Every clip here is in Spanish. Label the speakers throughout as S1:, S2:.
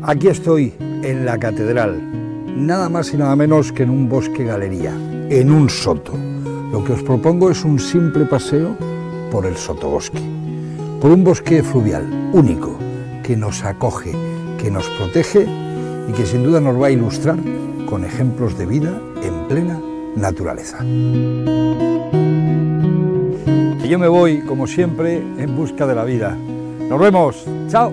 S1: Aquí estoy, en la catedral, nada más y nada menos que en un bosque galería, en un soto. Lo que os propongo es un simple paseo por el sotobosque, por un bosque fluvial, único, que nos acoge, que nos protege y que sin duda nos va a ilustrar con ejemplos de vida en plena naturaleza. Y yo me voy, como siempre, en busca de la vida. ¡Nos vemos! ¡Chao!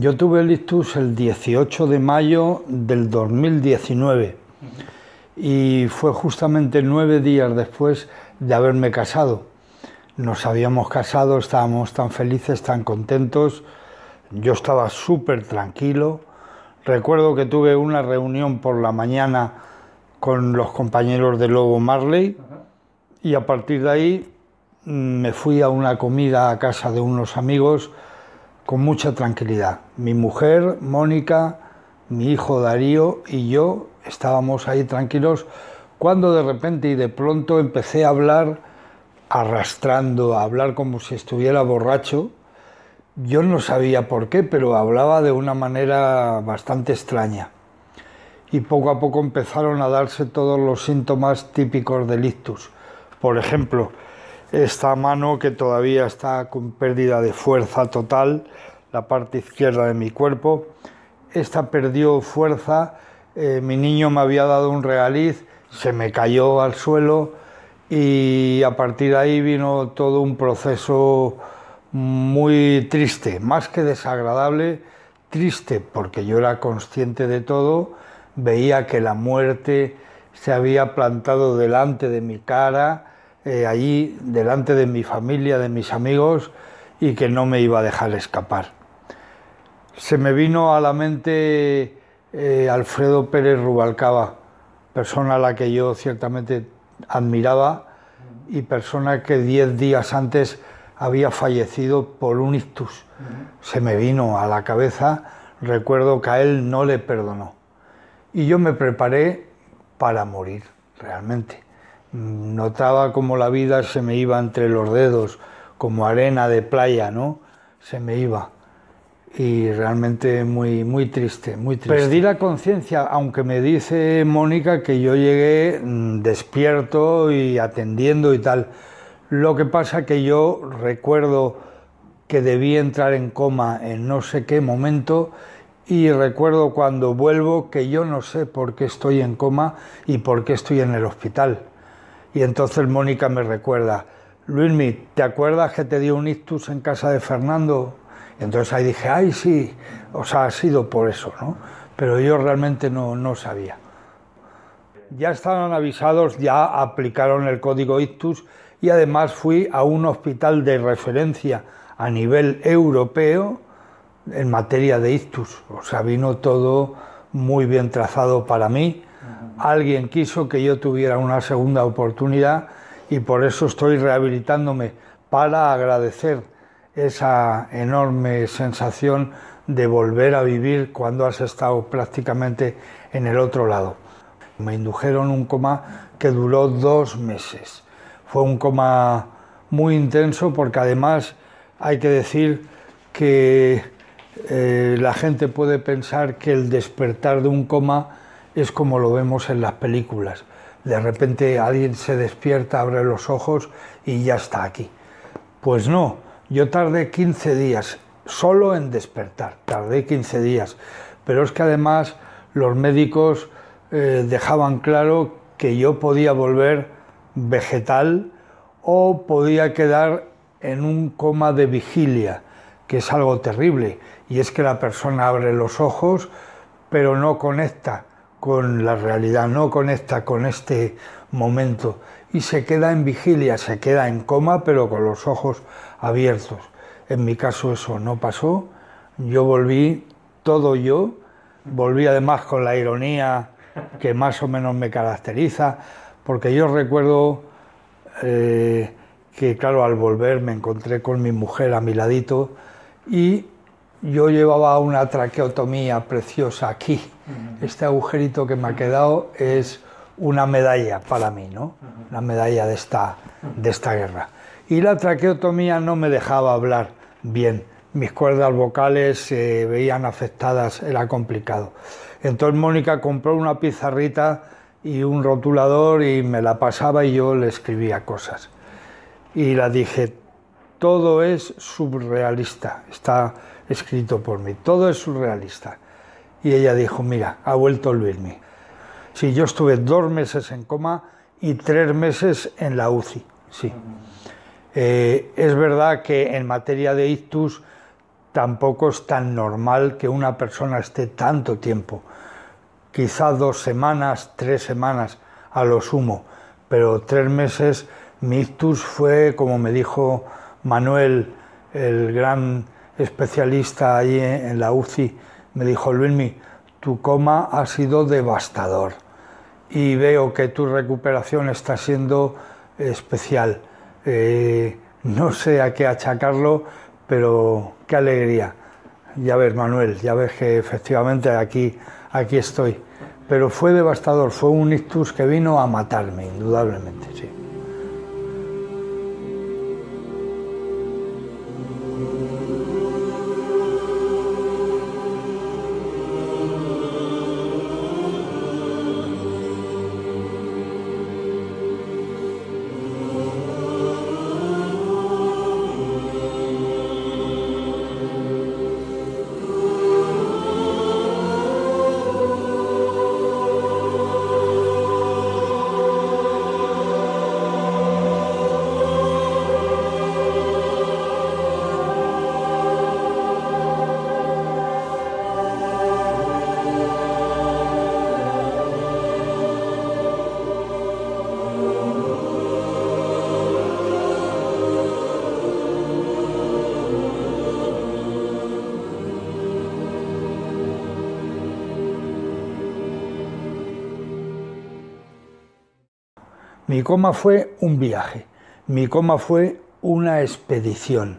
S1: Yo tuve el ictus el 18 de mayo del 2019 y fue justamente 9 días después de haberme casado. Nos habíamos casado, estábamos tan felices, tan contentos, yo estaba súper tranquilo. Recuerdo que tuve una reunión por la mañana con los compañeros de Lobo Marley y a partir de ahí me fui a una comida a casa de unos amigos con mucha tranquilidad. Mi mujer, Mónica, mi hijo Darío y yo estábamos ahí tranquilos cuando de repente y de pronto empecé a hablar arrastrando, a hablar como si estuviera borracho. Yo no sabía por qué, pero hablaba de una manera bastante extraña. Y poco a poco empezaron a darse todos los síntomas típicos del ictus. Por ejemplo, esta mano que todavía está con pérdida de fuerza total, la parte izquierda de mi cuerpo, esta perdió fuerza, mi niño me había dado un regaliz, se me cayó al suelo y a partir de ahí vino todo un proceso muy triste, más que desagradable, triste, porque yo era consciente de todo, veía que la muerte se había plantado delante de mi cara, allí delante de mi familia, de mis amigos, y que no me iba a dejar escapar. Se me vino a la mente Alfredo Pérez Rubalcaba, persona a la que yo ciertamente admiraba y persona que 10 días antes había fallecido por un ictus. Se me vino a la cabeza, recuerdo que a él no le perdonó. Y yo me preparé para morir, realmente. Notaba como la vida se me iba entre los dedos, como arena de playa, ¿no? Se me iba. Y realmente muy triste, muy triste. Perdí la conciencia, aunque me dice Mónica que yo llegué despierto y atendiendo y tal. Lo que pasa que yo recuerdo que debí entrar en coma en no sé qué momento y recuerdo cuando vuelvo que yo no sé por qué estoy en coma y por qué estoy en el hospital. Y entonces Mónica me recuerda, Luismi, ¿te acuerdas que te dio un ictus en casa de Fernando? Y entonces ahí dije, ay sí, o sea, ha sido por eso, ¿no? Pero yo realmente no sabía. Ya estaban avisados, ya aplicaron el código ictus y además fui a un hospital de referencia a nivel europeo en materia de ictus. O sea, vino todo muy bien trazado para mí. Alguien quiso que yo tuviera una segunda oportunidad y por eso estoy rehabilitándome para agradecer esa enorme sensación de volver a vivir cuando has estado prácticamente en el otro lado. Me indujeron un coma que duró 2 meses. Fue un coma muy intenso porque además hay que decir que la gente puede pensar que el despertar de un coma es como lo vemos en las películas. De repente alguien se despierta, abre los ojos y ya está aquí. Pues no, yo tardé 15 días solo en despertar, tardé 15 días. Pero es que además los médicos dejaban claro que yo podía volver vegetal o podía quedar en un coma de vigilia, que es algo terrible. Y es que la persona abre los ojos, pero no conecta con la realidad, no conecta con este momento y se queda en vigilia, se queda en coma pero con los ojos abiertos. En mi caso eso no pasó, yo volví todo yo, volví además con la ironía que más o menos me caracteriza, porque yo recuerdo que claro, al volver me encontré con mi mujer a mi ladito y yo llevaba una traqueotomía preciosa aquí. Este agujerito que me ha quedado es una medalla para mí, ¿no? Una medalla de esta guerra. Y la traqueotomía no me dejaba hablar bien. Mis cuerdas vocales se veían afectadas, era complicado. Entonces Mónica compró una pizarrita y un rotulador y me la pasaba y yo le escribía cosas. Y la dije, todo es surrealista, está escrito por mí, todo es surrealista. Y ella dijo, mira, ha vuelto Luismi. Sí, yo estuve 2 meses en coma y 3 meses en la UCI, sí. Es verdad que en materia de ictus tampoco es tan normal que una persona esté tanto tiempo. Quizás 2 semanas, 3 semanas a lo sumo, pero 3 meses. Mi ictus fue, como me dijo Manuel, el gran especialista allí en la UCI, me dijo, Luismi, tu coma ha sido devastador y veo que tu recuperación está siendo especial. No sé a qué achacarlo, pero qué alegría. Ya ves, Manuel, ya ves que efectivamente aquí estoy. Pero fue devastador, fue un ictus que vino a matarme, indudablemente, sí. Mi coma fue un viaje, mi coma fue una expedición,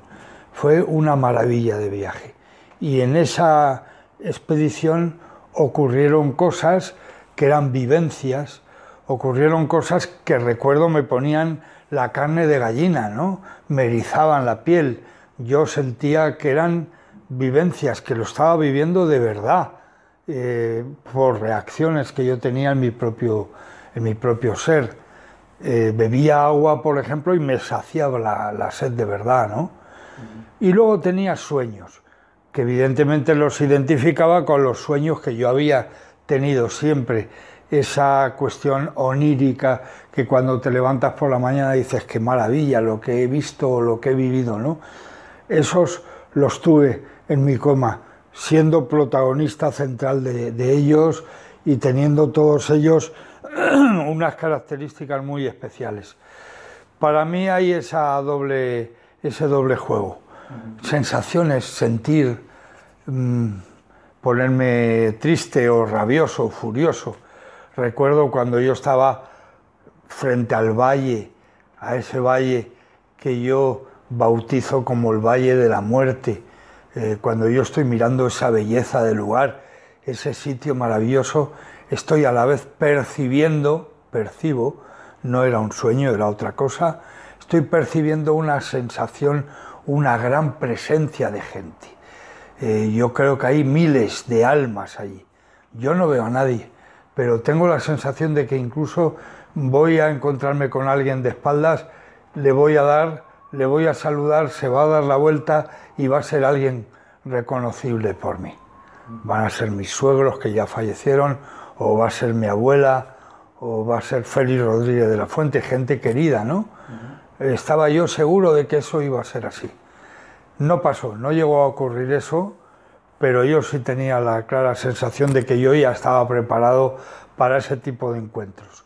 S1: fue una maravilla de viaje. Y en esa expedición ocurrieron cosas que eran vivencias, ocurrieron cosas que recuerdo me ponían la carne de gallina, ¿no? Me erizaban la piel. Yo sentía que eran vivencias, que lo estaba viviendo de verdad, por reacciones que yo tenía en mi propio ser. Bebía agua, por ejemplo, y me saciaba la sed de verdad, ¿no? Y luego tenía sueños, que evidentemente los identificaba con los sueños que yo había tenido siempre. Esa cuestión onírica que cuando te levantas por la mañana dices, qué maravilla lo que he visto o lo que he vivido, ¿no? Esos los tuve en mi coma, siendo protagonista central de ellos y teniendo todos ellos unas características muy especiales. Para mí hay ese doble juego. Sensaciones, sentir, ponerme triste o rabioso o furioso. Recuerdo cuando yo estaba frente al valle, a ese valle que yo bautizo como el Valle de la Muerte, cuando yo estoy mirando esa belleza del lugar, ese sitio maravilloso, estoy a la vez percibo, no era un sueño, era otra cosa, estoy percibiendo una sensación, una gran presencia de gente. Yo creo que hay miles de almas allí. Yo no veo a nadie, pero tengo la sensación de que incluso voy a encontrarme con alguien de espaldas, le voy a saludar, se va a dar la vuelta y va a ser alguien reconocible por mí. Van a ser mis suegros que ya fallecieron, o va a ser mi abuela, o va a ser Félix Rodríguez de la Fuente, gente querida, ¿no? Estaba yo seguro de que eso iba a ser así. No pasó, no llegó a ocurrir eso, pero yo sí tenía la clara sensación de que yo ya estaba preparado para ese tipo de encuentros.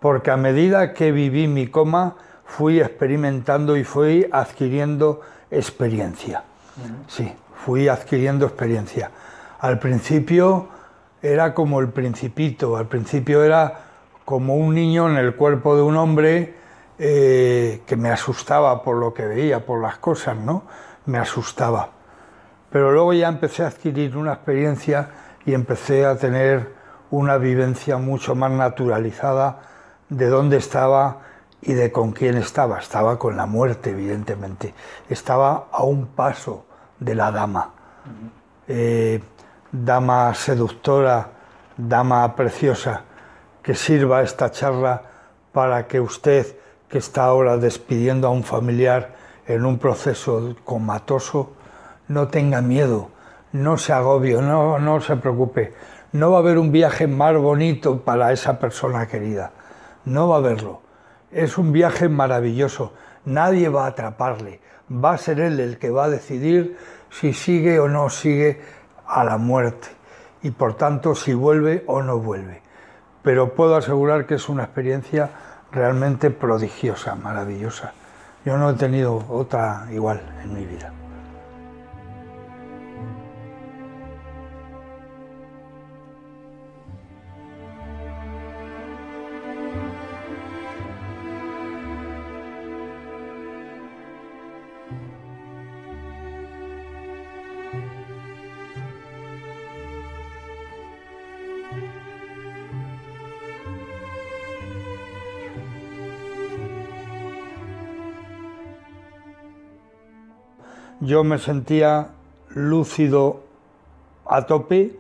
S1: Porque a medida que viví mi coma, fui experimentando y fui adquiriendo experiencia. Sí, fui adquiriendo experiencia. Al principio era como el Principito, al principio era como un niño en el cuerpo de un hombre que me asustaba por lo que veía, por las cosas, ¿no? Me asustaba. Pero luego ya empecé a adquirir una experiencia y empecé a tener una vivencia mucho más naturalizada de dónde estaba y de con quién estaba. Estaba con la muerte, evidentemente. Estaba a un paso de la dama. Dama seductora, dama preciosa, que sirva esta charla para que usted, que está ahora despidiendo a un familiar en un proceso comatoso, no tenga miedo, no se agobie, no se preocupe. No va a haber un viaje más bonito para esa persona querida, no va a haberlo. Es un viaje maravilloso, nadie va a atraparle, va a ser él el que va a decidir si sigue o no sigue a la muerte y por tanto si vuelve o no vuelve. Pero puedo asegurar que es una experiencia realmente prodigiosa, maravillosa. Yo no he tenido otra igual en mi vida. Yo me sentía lúcido a tope,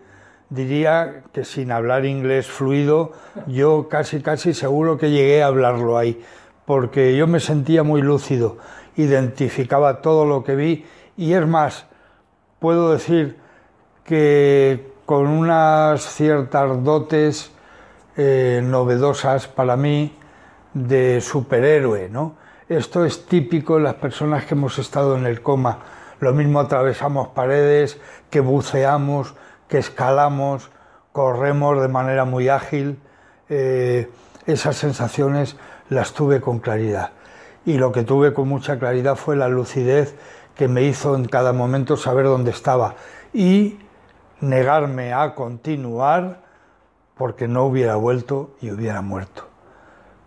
S1: diría que sin hablar inglés fluido, yo casi seguro que llegué a hablarlo ahí, porque yo me sentía muy lúcido, identificaba todo lo que vi y es más, puedo decir que con unas ciertas dotes novedosas para mí de superhéroe, ¿no? Esto es típico en las personas que hemos estado en el coma. Lo mismo atravesamos paredes, que buceamos, que escalamos, corremos de manera muy ágil. Esas sensaciones las tuve con claridad. Y lo que tuve con mucha claridad fue la lucidez que me hizo en cada momento saber dónde estaba y negarme a continuar porque no hubiera vuelto y hubiera muerto.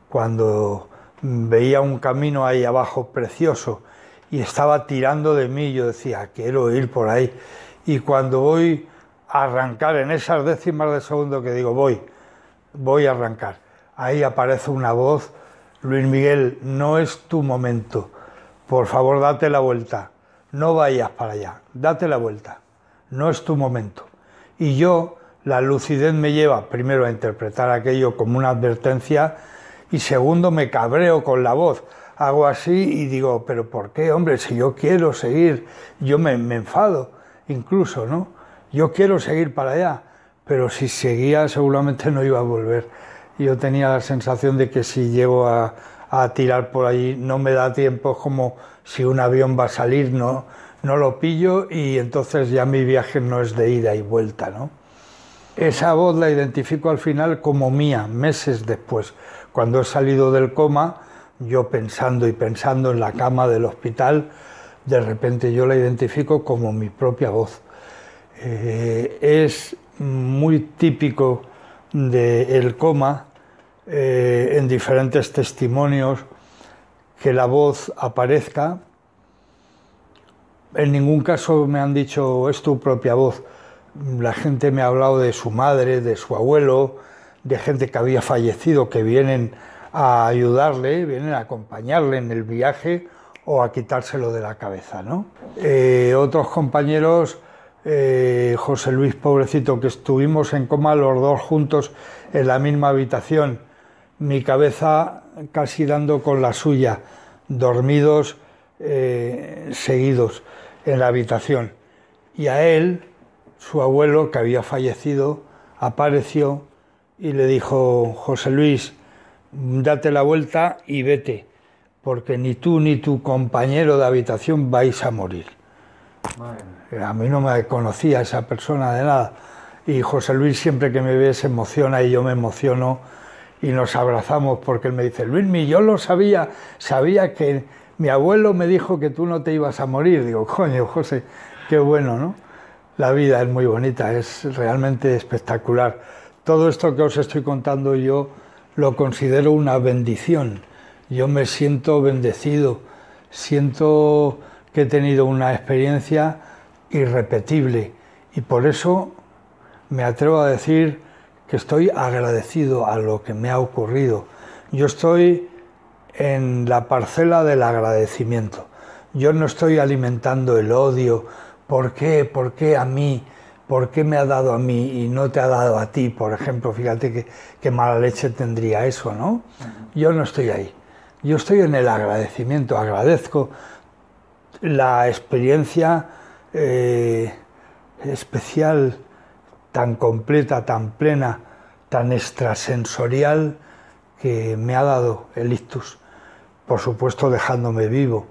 S1: Cuando veía un camino ahí abajo precioso y estaba tirando de mí, yo decía, quiero ir por ahí. Y cuando voy a arrancar, en esas décimas de segundo que digo, voy a arrancar, ahí aparece una voz, Luis Miguel, no es tu momento, por favor date la vuelta, no vayas para allá, date la vuelta, no es tu momento. Y yo, la lucidez me lleva primero a interpretar aquello como una advertencia y segundo me cabreo con la voz, hago así y digo, pero ¿por qué, hombre? Si yo quiero seguir, yo me enfado incluso, ¿no? Yo quiero seguir para allá, pero si seguía seguramente no iba a volver. Yo tenía la sensación de que si llego a tirar por allí no me da tiempo, es como si un avión va a salir, no lo pillo y entonces ya mi viaje no es de ida y vuelta, ¿no? Esa voz la identifico al final como mía, meses después. Cuando he salido del coma, yo pensando en la cama del hospital, de repente yo la identifico como mi propia voz. Es muy típico del coma, en diferentes testimonios, que la voz aparezca. En ningún caso me han dicho, es tu propia voz. La gente me ha hablado de su madre, de su abuelo, de gente que había fallecido, que vienen a ayudarle, vienen a acompañarle en el viaje o a quitárselo de la cabeza, ¿no? Otros compañeros, José Luis, pobrecito, que estuvimos en coma los dos juntos en la misma habitación, mi cabeza casi dando con la suya, dormidos seguidos en la habitación. Y a él, su abuelo, que había fallecido, apareció y le dijo, José Luis, date la vuelta y vete, porque ni tú ni tu compañero de habitación vais a morir. A mí no me conocía esa persona de nada. Y José Luis siempre que me ve se emociona y yo me emociono y nos abrazamos porque él me dice, Luismi, yo lo sabía que mi abuelo me dijo que tú no te ibas a morir. Digo, coño, José, qué bueno, ¿no? La vida es muy bonita, es realmente espectacular. Todo esto que os estoy contando yo lo considero una bendición. Yo me siento bendecido, siento que he tenido una experiencia irrepetible, y por eso me atrevo a decir que estoy agradecido a lo que me ha ocurrido. Yo estoy en la parcela del agradecimiento. Yo no estoy alimentando el odio. ¿Por qué? ¿Por qué a mí? ¿Por qué me ha dado a mí y no te ha dado a ti? Por ejemplo, fíjate qué mala leche tendría eso, ¿no? Yo no estoy ahí. Yo estoy en el agradecimiento. Agradezco la experiencia especial, tan completa, tan plena, tan extrasensorial que me ha dado el ictus. Por supuesto, dejándome vivo.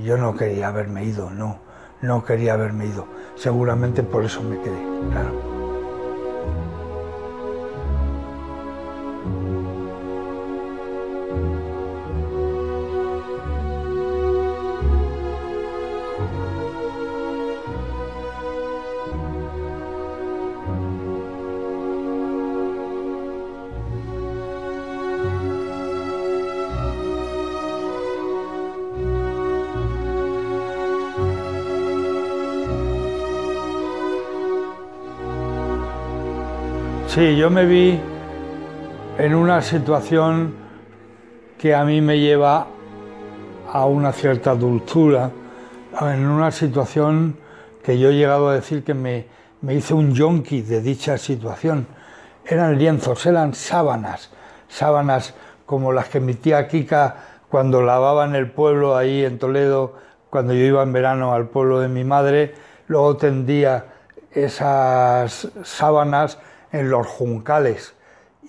S1: Yo no quería haberme ido, no quería haberme ido. Seguramente por eso me quedé, claro. Sí, yo me vi en una situación que a mí me lleva a una cierta dulzura, en una situación que yo he llegado a decir que me hice un yonki de dicha situación. Eran lienzos, eran sábanas como las que mi tía Kika cuando lavaba en el pueblo ahí en Toledo, cuando yo iba en verano al pueblo de mi madre, luego tendía esas sábanas en los juncales,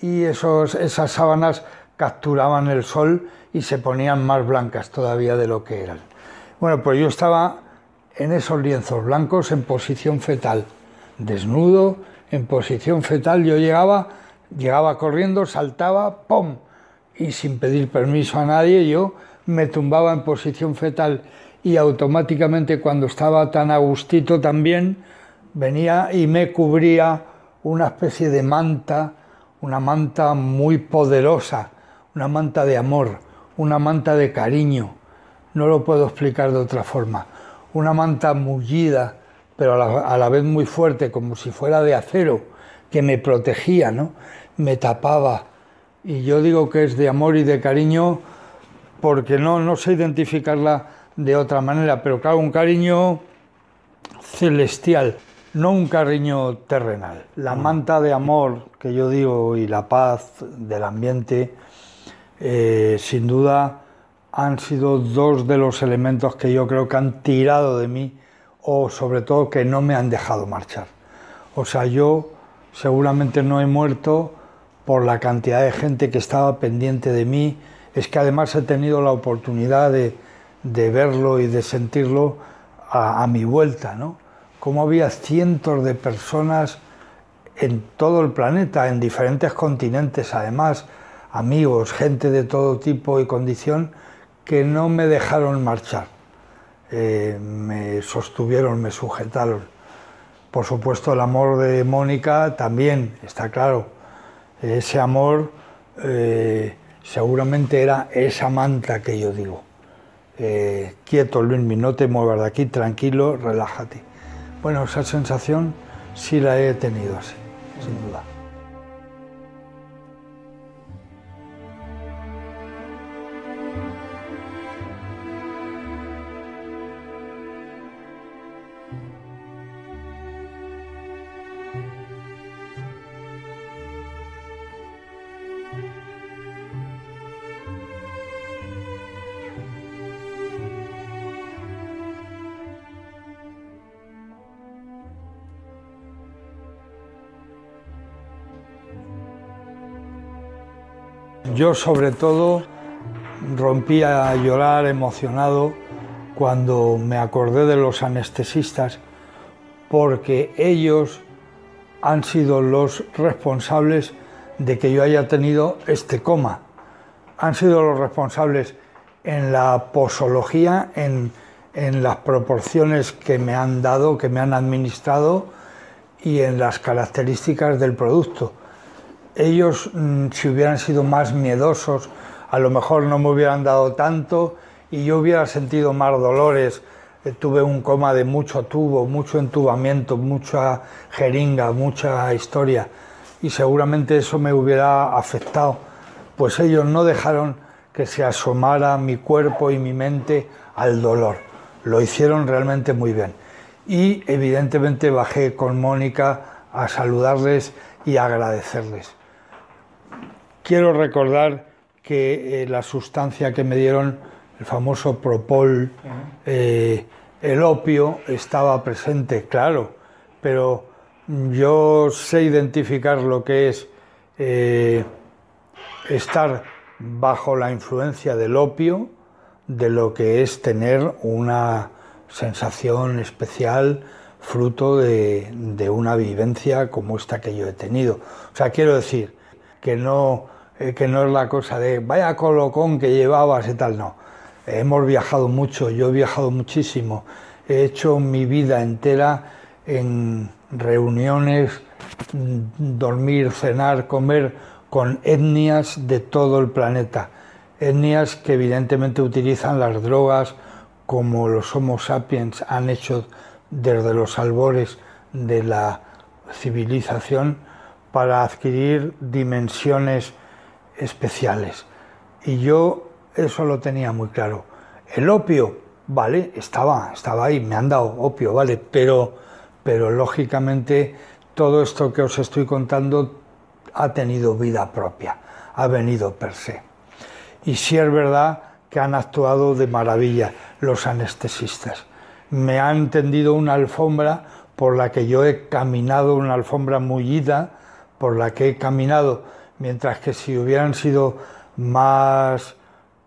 S1: y esas sábanas capturaban el sol y se ponían más blancas todavía de lo que eran. Bueno, pues yo estaba en esos lienzos blancos en posición fetal, desnudo, en posición fetal. Yo llegaba corriendo, saltaba, ¡pum!, y sin pedir permiso a nadie yo me tumbaba en posición fetal, y automáticamente, cuando estaba tan a gustito también, venía y me cubría una especie de manta, una manta muy poderosa, una manta de amor, una manta de cariño, no lo puedo explicar de otra forma, una manta mullida, pero a la vez muy fuerte, como si fuera de acero, que me protegía, ¿no? Me tapaba, y yo digo que es de amor y de cariño porque no sé identificarla de otra manera, pero claro, un cariño celestial, no un cariño terrenal. La manta de amor que yo digo y la paz del ambiente, sin duda han sido dos de los elementos que yo creo que han tirado de mí, o sobre todo que no me han dejado marchar. O sea, yo seguramente no he muerto por la cantidad de gente que estaba pendiente de mí. Es que además he tenido la oportunidad de verlo y de sentirlo a mi vuelta, ¿no? Como había cientos de personas en todo el planeta, en diferentes continentes, además, amigos, gente de todo tipo y condición, que no me dejaron marchar. Me sostuvieron, me sujetaron. Por supuesto, el amor de Mónica también, está claro. Ese amor seguramente era esa manta que yo digo. Quieto, Luismi, no te muevas de aquí, tranquilo, relájate. Bueno, esa sensación sí la he tenido así, sin duda. Yo sobre todo rompí a llorar emocionado cuando me acordé de los anestesistas, porque ellos han sido los responsables de que yo haya tenido este coma. Han sido los responsables en la posología, en las proporciones que me han dado, que me han administrado, y en las características del producto. Ellos, si hubieran sido más miedosos, a lo mejor no me hubieran dado tanto y yo hubiera sentido más dolores tuve un coma de mucho tubo, mucho entubamiento, mucha jeringa, mucha historia, y seguramente eso me hubiera afectado. Pues ellos no dejaron que se asomara mi cuerpo y mi mente al dolor. Lo hicieron realmente muy bien. Y evidentemente bajé con Mónica a saludarles y agradecerles. Quiero recordar que la sustancia que me dieron, el famoso Propol, el opio, estaba presente, claro, pero yo sé identificar lo que es estar bajo la influencia del opio, de lo que es tener una sensación especial fruto de una vivencia como esta que yo he tenido. O sea, quiero decir que no es la cosa de vaya colocón que llevabas y tal, no. Hemos viajado mucho, yo he viajado muchísimo, he hecho mi vida entera en reuniones, dormir, cenar, comer con etnias de todo el planeta, etnias que evidentemente utilizan las drogas como los Homo sapiens han hecho desde los albores de la civilización para adquirir dimensiones especiales. Y yo eso lo tenía muy claro. El opio, vale, estaba ahí, me han dado opio, vale, pero lógicamente todo esto que os estoy contando ha tenido vida propia, ha venido per se. Y sí es verdad que han actuado de maravilla los anestesistas. Me han tendido una alfombra por la que yo he caminado, una alfombra mullida, por la que he caminado, mientras que si hubieran sido más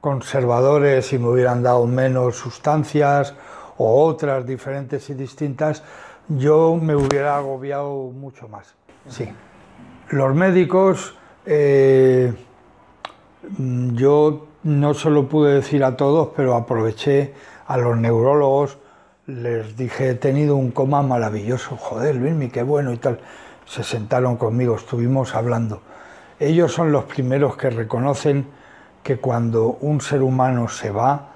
S1: conservadores y me hubieran dado menos sustancias o otras diferentes y distintas, yo me hubiera agobiado mucho más. Sí. Los médicos, yo no se lo pude decir a todos, pero aproveché a los neurólogos, les dije, he tenido un coma maravilloso, joder, Luismi, qué bueno y tal. Se sentaron conmigo, estuvimos hablando. Ellos son los primeros que reconocen que cuando un ser humano se va,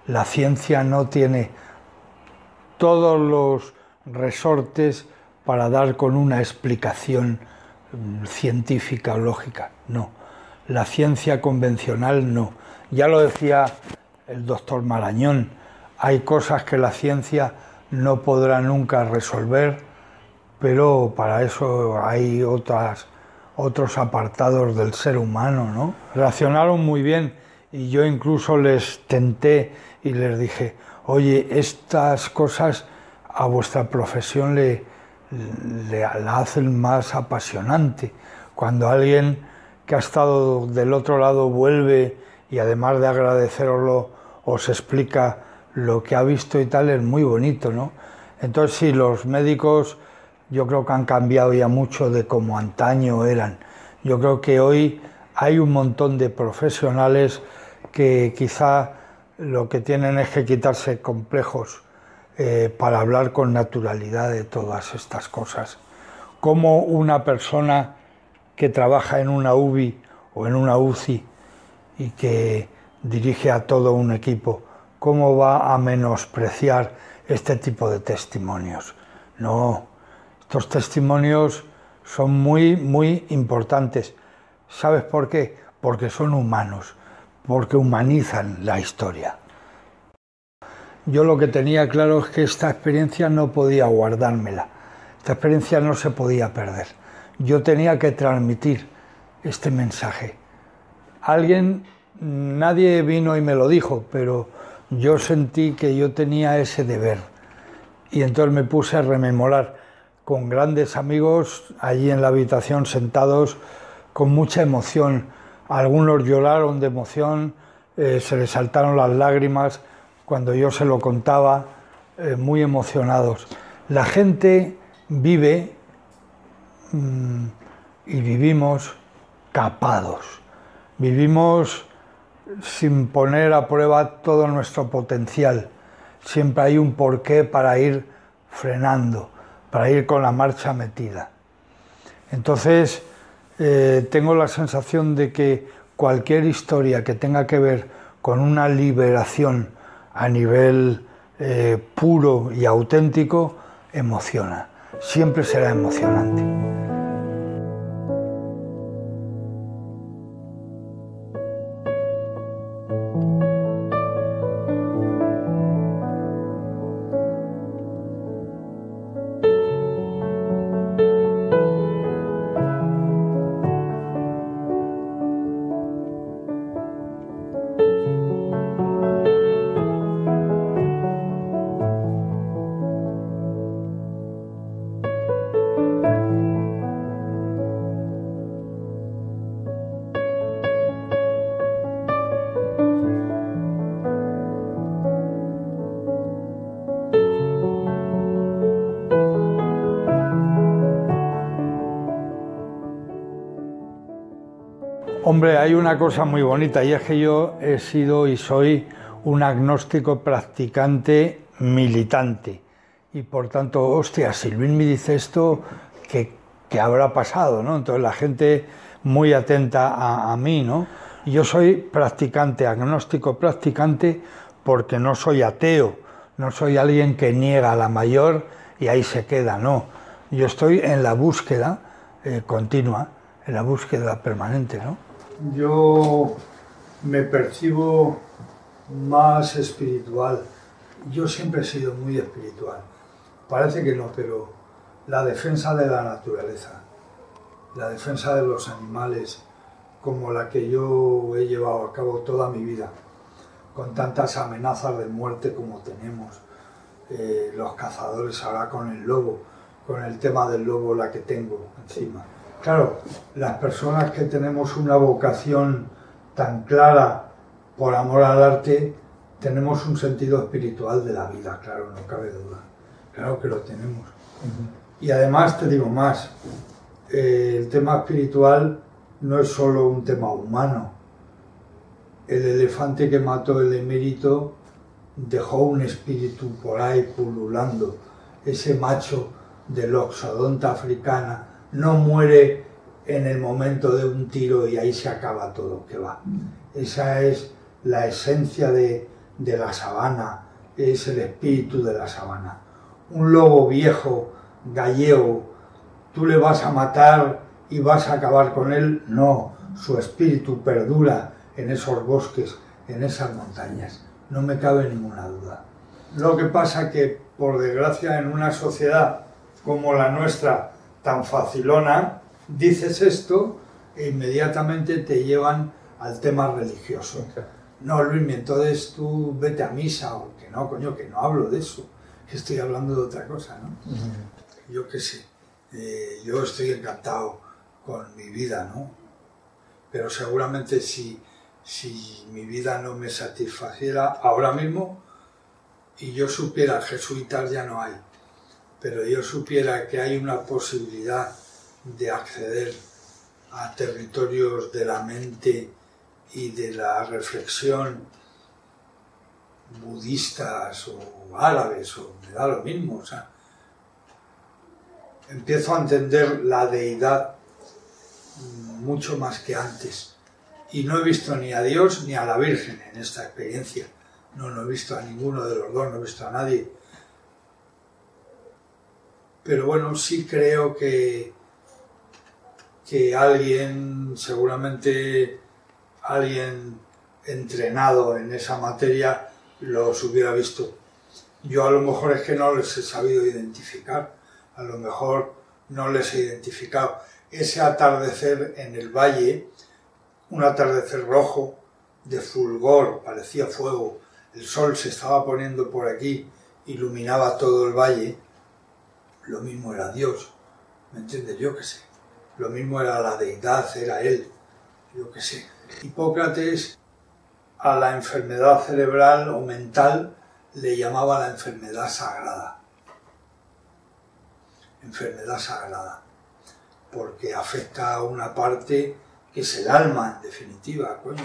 S1: la ciencia no tiene todos los resortes para dar con una explicación científica o lógica. No, la ciencia convencional no. Ya lo decía el doctor Marañón, hay cosas que la ciencia no podrá nunca resolver, pero para eso hay otros apartados del ser humano, ¿no? Reaccionaron muy bien y yo incluso les tenté y les dije, oye, estas cosas a vuestra profesión la hacen más apasionante. Cuando alguien que ha estado del otro lado vuelve y además de agradeceroslo os explica lo que ha visto y tal, es muy bonito, ¿no? Entonces sí, los médicos yo creo que han cambiado ya mucho de como antaño eran. Yo creo que hoy hay un montón de profesionales que quizá lo que tienen es que quitarse complejos para hablar con naturalidad de todas estas cosas. Como una persona que trabaja en una UBI o en una UCI y que dirige a todo un equipo, ¿cómo va a menospreciar este tipo de testimonios? No, estos testimonios son muy, muy importantes. ¿Sabes por qué? Porque son humanos, porque humanizan la historia. Yo lo que tenía claro es que esta experiencia no podía guardármela, esta experiencia no se podía perder. Yo tenía que transmitir este mensaje. Nadie vino y me lo dijo, pero yo sentí que yo tenía ese deber. Y entonces me puse a rememorar con grandes amigos allí en la habitación sentados con mucha emoción. Algunos lloraron de emoción, se les saltaron las lágrimas cuando yo se lo contaba, muy emocionados. La gente vive y vivimos capados, vivimos sin poner a prueba todo nuestro potencial. Siempre hay un porqué para ir frenando, para ir con la marcha metida. Entonces, tengo la sensación de que cualquier historia que tenga que ver con una liberación a nivel puro y auténtico, emociona. Siempre será emocionante. Hombre, hay una cosa muy bonita y es que yo he sido y soy un agnóstico practicante militante y por tanto, hostia, si Luis me dice esto, ¿qué habrá pasado, ¿no? Entonces la gente muy atenta a mí, ¿no? Yo soy practicante, agnóstico practicante porque no soy ateo, no soy alguien que niega la mayor y ahí se queda, no. Yo estoy en la búsqueda continua, en la búsqueda permanente, ¿no? Yo me percibo más espiritual. Yo siempre he sido muy espiritual. Parece que no, pero la defensa de la naturaleza, la defensa de los animales, como la que yo he llevado a cabo toda mi vida, con tantas amenazas de muerte como tenemos, los cazadores ahora con el lobo, con el tema del lobo la que tengo encima. Claro, las personas que tenemos una vocación tan clara por amor al arte, tenemos un sentido espiritual de la vida, claro, no cabe duda. Claro que lo tenemos. Y además te digo más, el tema espiritual no es solo un tema humano. El elefante que mató el emérito dejó un espíritu por ahí pululando. Ese macho de Loxodonta africana no muere en el momento de un tiro y ahí se acaba todo, que va. Esa es la esencia de la sabana, es el espíritu de la sabana. Un lobo viejo, gallego, ¿tú le vas a matar y vas a acabar con él? No, su espíritu perdura en esos bosques, en esas montañas, no me cabe ninguna duda. Lo que pasa que, por desgracia, en una sociedad como la nuestra, tan facilona, dices esto e inmediatamente te llevan al tema religioso. No, Luis, entonces tú vete a misa, o que no, coño, que no hablo de eso, que estoy hablando de otra cosa, ¿no? Yo qué sé, yo estoy encantado con mi vida, ¿no? Pero seguramente si mi vida no me satisfaciera ahora mismo y yo supiera, jesuitas ya no hay, pero yo supiera que hay una posibilidad de acceder a territorios de la mente y de la reflexión budistas o árabes, o me da lo mismo, o sea, empiezo a entender la deidad mucho más que antes. Y no he visto ni a Dios ni a la Virgen en esta experiencia. No he visto a ninguno de los dos, no he visto a nadie. Pero bueno, sí creo que alguien, seguramente alguien entrenado en esa materia, los hubiera visto. Yo a lo mejor es que no les he sabido identificar, a lo mejor no les he identificado. Ese atardecer en el valle, un atardecer rojo, de fulgor, parecía fuego, el sol se estaba poniendo por aquí, iluminaba todo el valle, lo mismo era Dios, ¿me entiendes? Yo qué sé, lo mismo era la deidad, era él, yo qué sé. Hipócrates a la enfermedad cerebral o mental le llamaba la enfermedad sagrada. Enfermedad sagrada, porque afecta a una parte que es el alma, en definitiva, coño.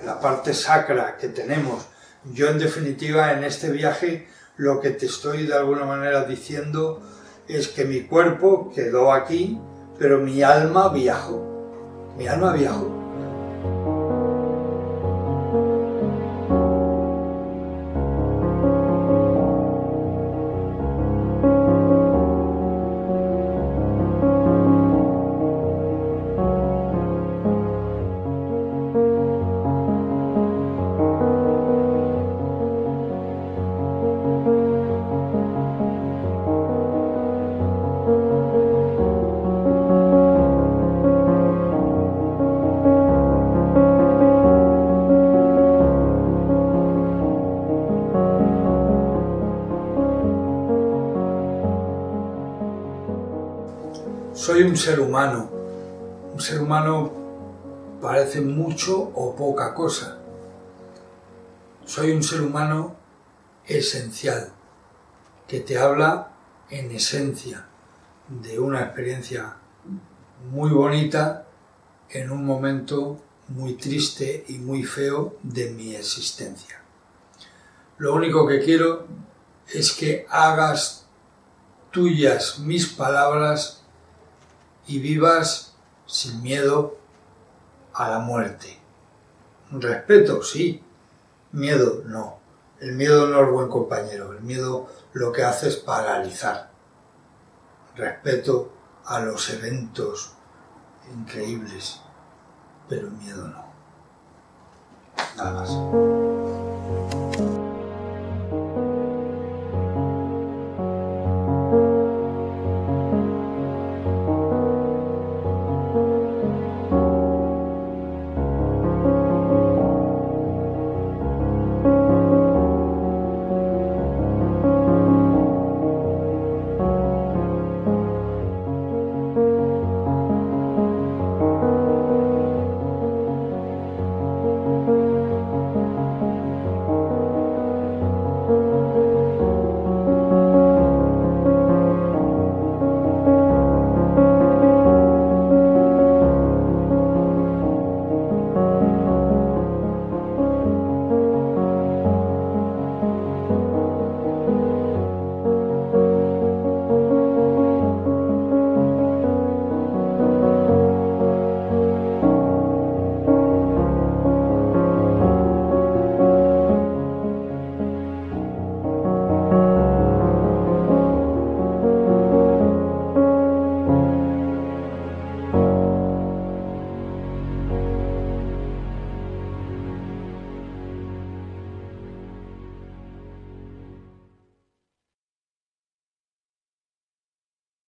S1: La parte sacra que tenemos. Yo, en definitiva, en este viaje, lo que te estoy de alguna manera diciendo es que mi cuerpo quedó aquí, pero mi alma viajó. Mi alma viajó. Soy un ser humano. Un ser humano parece mucho o poca cosa. Soy un ser humano esencial, que te habla en esencia de una experiencia muy bonita en un momento muy triste y muy feo de mi existencia. Lo único que quiero es que hagas tuyas mis palabras y vivas sin miedo a la muerte. Respeto, sí. Miedo, no. El miedo no es buen compañero. El miedo lo que hace es paralizar. Respeto a los eventos increíbles, pero miedo no. Nada más.